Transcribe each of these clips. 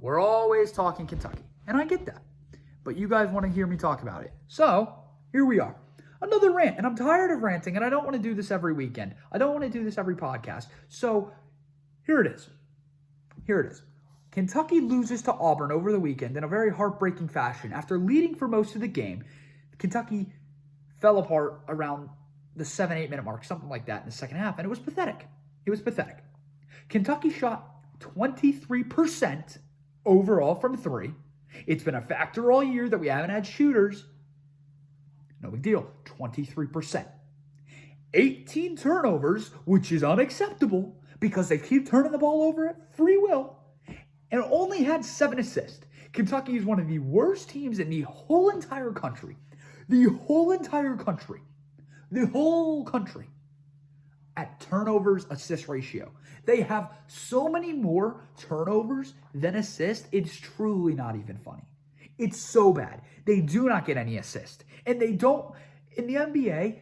We're always talking Kentucky, and I get that. But you guys want to hear me talk about it. So, here we are. Another rant, and I'm tired of ranting, and I don't want to do this every weekend. I don't want to do this every podcast. So, here it is. Kentucky loses to Auburn over the weekend in a very heartbreaking fashion. After leading for most of the game, Kentucky fell apart around the 7-8 minute mark, something like that in the second half, and it was pathetic. Kentucky shot 23% overall from three. It's been a factor all year that we haven't had shooters. No big deal, 23%. 18 turnovers, which is unacceptable because they keep turning the ball over at free will, and only had 7 assists. Kentucky is one of the worst teams in the whole entire country. The whole country at turnovers assist ratio. They have so many more turnovers than assists, it's truly not even funny. It's so bad. They do not get any assist. And they don't, in the NBA,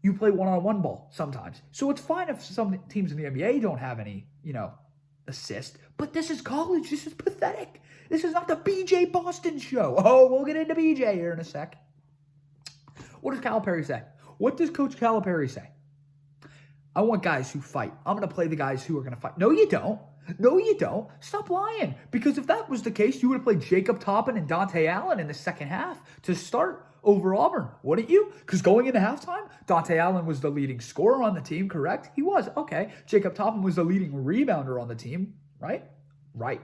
you play one-on-one ball sometimes. So it's fine if some teams in the NBA don't have any, assist. But this is college. This is pathetic. This is not the BJ Boston show. Oh, we'll get into BJ here in a sec. What does Calipari say? What does Coach Calipari say? I want guys who fight. I'm going to play the guys who are going to fight. No, you don't. Stop lying. Because if that was the case, you would have played Jacob Toppin and Dante Allen in the second half to start over Auburn, wouldn't you? Because going into halftime, Dante Allen was the leading scorer on the team, correct? He was. Okay. Jacob Toppin was the leading rebounder on the team, right? Right.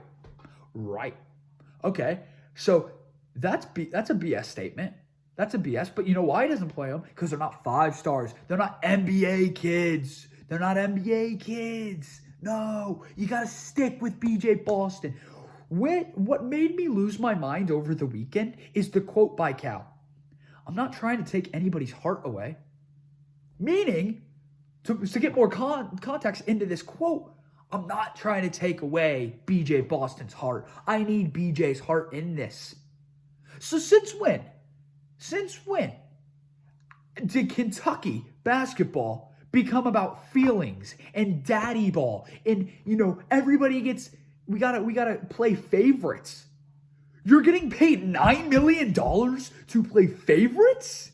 Okay. So that's a BS statement. That's a BS. But you know why he doesn't play them? Because they're not 5 stars. They're not NBA kids. No, you got to stick with BJ Boston. What made me lose my mind over the weekend is the quote by Cal. I'm not trying to take anybody's heart away. Meaning, to get more context into this quote, I'm not trying to take away BJ Boston's heart. I need BJ's heart in this. So since when did Kentucky basketball become about feelings and daddy ball? And, everybody we gotta play favorites. You're getting paid $9 million to play favorites?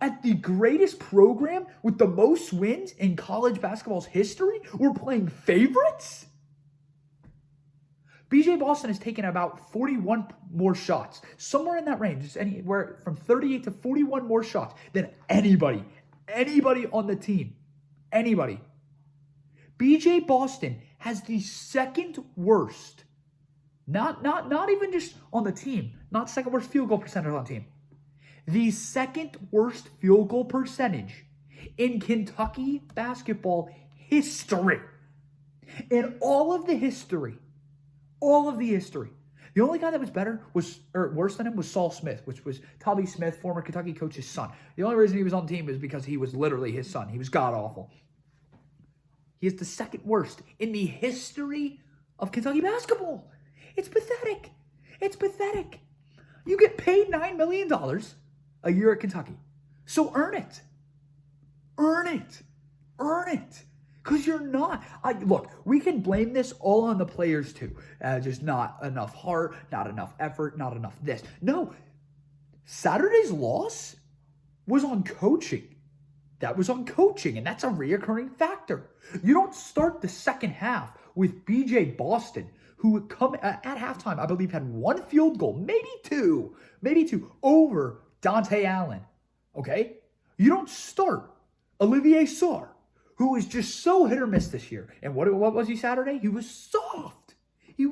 At the greatest program with the most wins in college basketball's history, we're playing favorites? BJ Boston has taken about 41 more shots, somewhere in that range, just anywhere from 38 to 41 more shots than anybody on the team. Anybody. BJ Boston has the second worst, not even just on the team, not second worst field goal percentage on the team. The second worst field goal percentage in Kentucky basketball history. In all of the history. The only guy that was worse than him was Saul Smith, which was Tubby Smith, former Kentucky coach's son. The only reason he was on the team is because he was literally his son. He was god-awful. He is the second worst in the history of Kentucky basketball. It's pathetic. You get paid $9 million a year at Kentucky. So earn it. Because you're not. Look, we can blame this all on the players too. Just not enough heart, not enough effort, not enough this. No, Saturday's loss was on coaching. That was on coaching, and that's a reoccurring factor. You don't start the second half with BJ Boston, who would come at halftime, I believe, had 1 field goal, maybe two, over Dante Allen. Okay? You don't start Olivier Sarr, who is just so hit or miss this year. And what was he Saturday? He was soft. You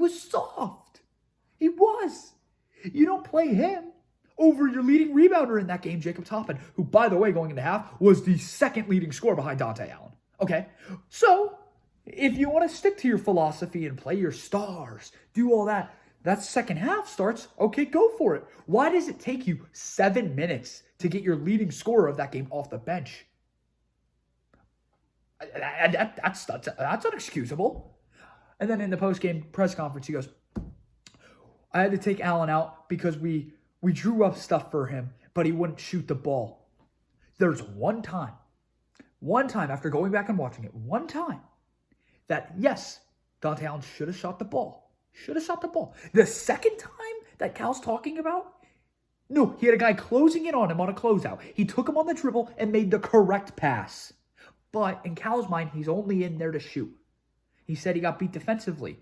don't play him over your leading rebounder in that game, Jacob Toppin, who, by the way, going into half, was the second leading scorer behind Dante Allen. Okay? So, if you want to stick to your philosophy and play your stars, do all that, that second half starts, okay, go for it. Why does it take you 7 minutes to get your leading scorer of that game off the bench? That's unexcusable. And then in the post-game press conference, he goes, I had to take Allen out because we drew up stuff for him, but he wouldn't shoot the ball. There's one time after going back and watching it, that, yes, Dante Allen should have shot the ball. Should have shot the ball. The second time that Cal's talking about, no, he had a guy closing in on him on a closeout. He took him on the dribble and made the correct pass. But in Cal's mind, he's only in there to shoot. He said he got beat defensively.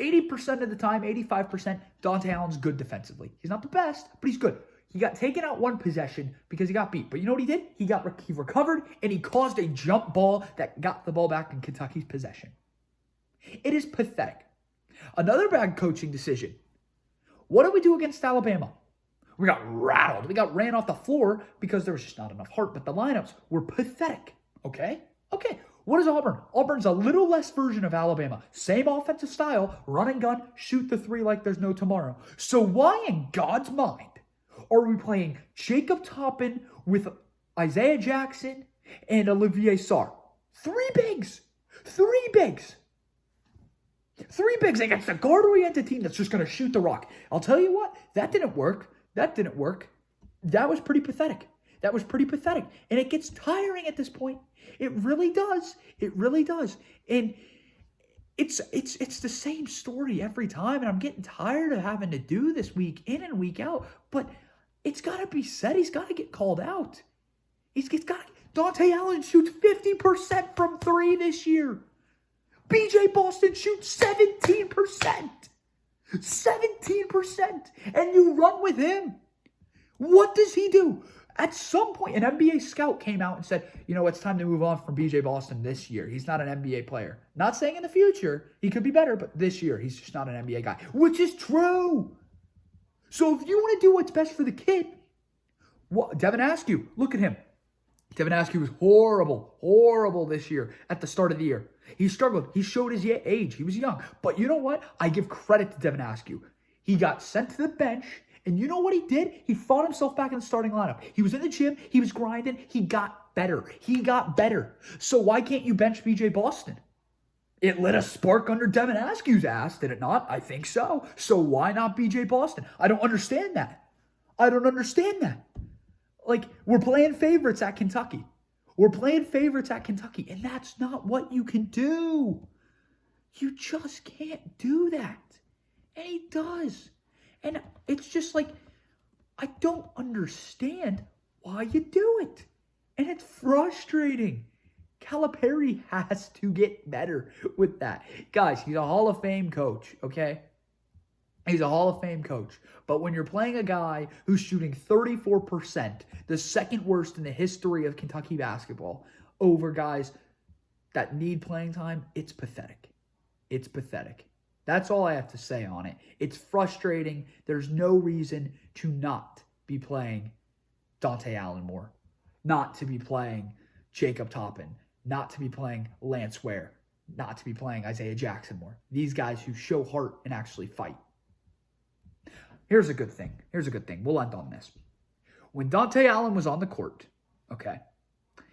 80% of the time, 85%, Dante Allen's good defensively. He's not the best, but he's good. He got taken out one possession because he got beat. But you know what he did? He recovered, and he caused a jump ball that got the ball back in Kentucky's possession. It is pathetic. Another bad coaching decision. What did we do against Alabama? We got rattled. We got ran off the floor because there was just not enough heart. But the lineups were pathetic. Okay? What is Auburn? Auburn's a little less version of Alabama. Same offensive style, run and gun, shoot the three like there's no tomorrow. So why in God's mind are we playing Jacob Toppin with Isaiah Jackson and Olivier Sarr? Three bigs against a guard-oriented team that's just going to shoot the rock. I'll tell you what, that didn't work. That was pretty pathetic. And it gets tiring at this point. It really does. And it's the same story every time. And I'm getting tired of having to do this week in and week out. But it's got to be said. He's got to get called out. Dante Allen shoots 50% from three this year. BJ Boston shoots 17%. 17%. And you run with him. What does he do? At some point, an NBA scout came out and said, it's time to move on from BJ Boston this year. He's not an NBA player. Not saying in the future he could be better, but this year he's just not an NBA guy, which is true. So if you want to do what's best for the kid, Devin Askew, look at him. Devin Askew was horrible this year at the start of the year. He struggled. He showed his age. He was young. But you know what? I give credit to Devin Askew. He got sent to the bench. And you know what he did? He fought himself back in the starting lineup. He was in the gym. He was grinding. He got better. So why can't you bench BJ Boston? It lit a spark under Devin Askew's ass, did it not? I think so. So why not BJ Boston? I don't understand that. Like, we're playing favorites at Kentucky. And that's not what you can do. You just can't do that. And he does. And it's just like, I don't understand why you do it. And it's frustrating. Calipari has to get better with that. Guys, he's a Hall of Fame coach, okay? He's a Hall of Fame coach. But when you're playing a guy who's shooting 34%, the second worst in the history of Kentucky basketball, over guys that need playing time, it's pathetic. That's all I have to say on it. It's frustrating. There's no reason to not be playing Dante Allen more, not to be playing Jacob Toppin, not to be playing Lance Ware, not to be playing Isaiah Jackson more. These guys who show heart and actually fight. Here's a good thing. We'll end on this. When Dante Allen was on the court, okay,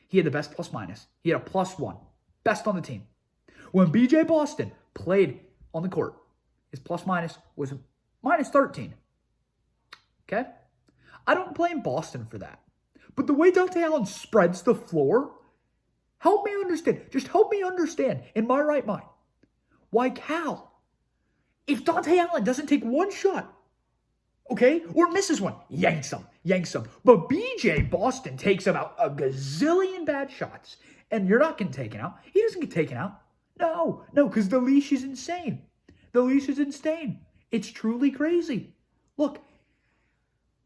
he had the best plus minus. He had a +1, best on the team. When BJ Boston played on the court, his plus minus was -13. Okay? I don't blame Boston for that. But the way Dante Allen spreads the floor, help me understand in my right mind why Cal, if Dante Allen doesn't take one shot, okay, or misses one, yanks him. But BJ Boston takes about a gazillion bad shots, and you're not getting taken out. He doesn't get taken out. No, because the leash is insane. It's truly crazy. Look,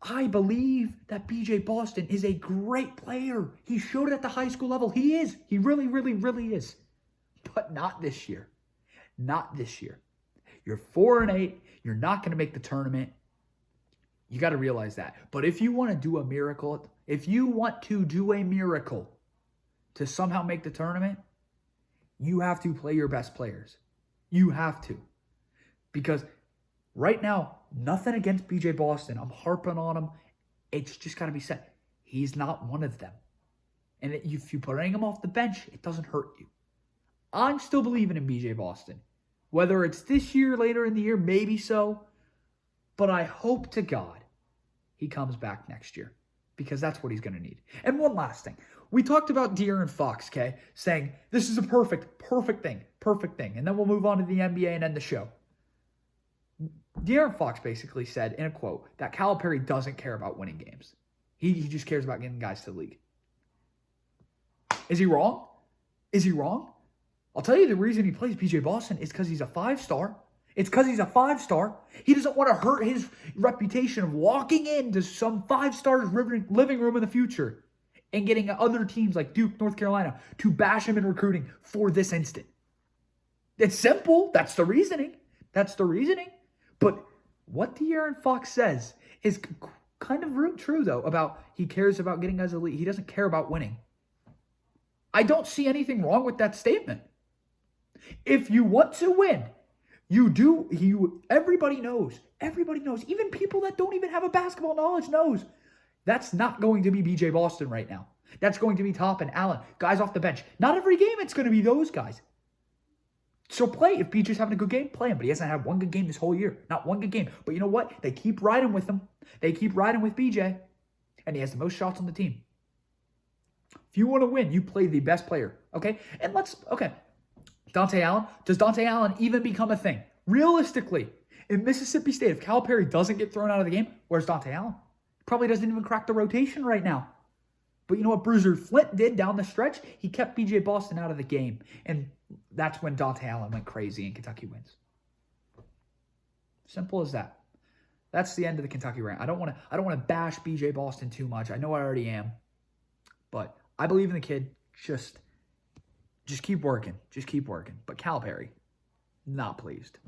I believe that BJ Boston is a great player. He showed it at the high school level. He is. He really, really, really is. But not this year. You're 4-8. You're not going to make the tournament. You got to realize that. But if you want to do a miracle, to somehow make the tournament, you have to play your best players. You have to. Because right now, nothing against BJ Boston. I'm harping on him. It's just got to be said. He's not one of them. And if you putting him off the bench, it doesn't hurt you. I'm still believing in BJ Boston. Whether it's this year, later in the year, maybe so. But I hope to God he comes back next year. Because that's what he's going to need. And one last thing. We talked about De'Aaron Fox, saying this is a perfect thing. And then we'll move on to the NBA and end the show. De'Aaron Fox basically said in a quote that Calipari doesn't care about winning games. He just cares about getting guys to the league. Is he wrong? Is he wrong? I'll tell you the reason he plays PJ Boston is because he's a 5-star. It's because he's a 5-star. He doesn't want to hurt his reputation of walking into some 5-star living room in the future and getting other teams like Duke, North Carolina to bash him in recruiting for this instant. It's simple. That's the reasoning. That's the reasoning. But what De'Aaron Fox says is kind of true, though, about he cares about getting guys elite. He doesn't care about winning. I don't see anything wrong with that statement. If you want to win, you do. Everybody knows. Everybody knows. Even people that don't even have a basketball knowledge knows. That's not going to be BJ Boston right now. That's going to be Top and Allen, guys off the bench. Not every game it's going to be those guys. So play. If BJ's having a good game, play him. But he hasn't had one good game this whole year. Not one good game. But you know what? They keep riding with him. They keep riding with BJ. And he has the most shots on the team. If you want to win, you play the best player. Okay? And Dante Allen. Does Dante Allen even become a thing? Realistically, in Mississippi State, if Calipari doesn't get thrown out of the game, where's Dante Allen? Probably doesn't even crack the rotation right now. But you know what Bruiser Flint did down the stretch? He kept BJ Boston out of the game. And that's when Dante Allen went crazy and Kentucky wins. Simple as that. That's the end of the Kentucky rant. I don't want to bash BJ Boston too much. I know I already am. But I believe in the kid. Just keep working. Just keep working. But Calipari, not pleased.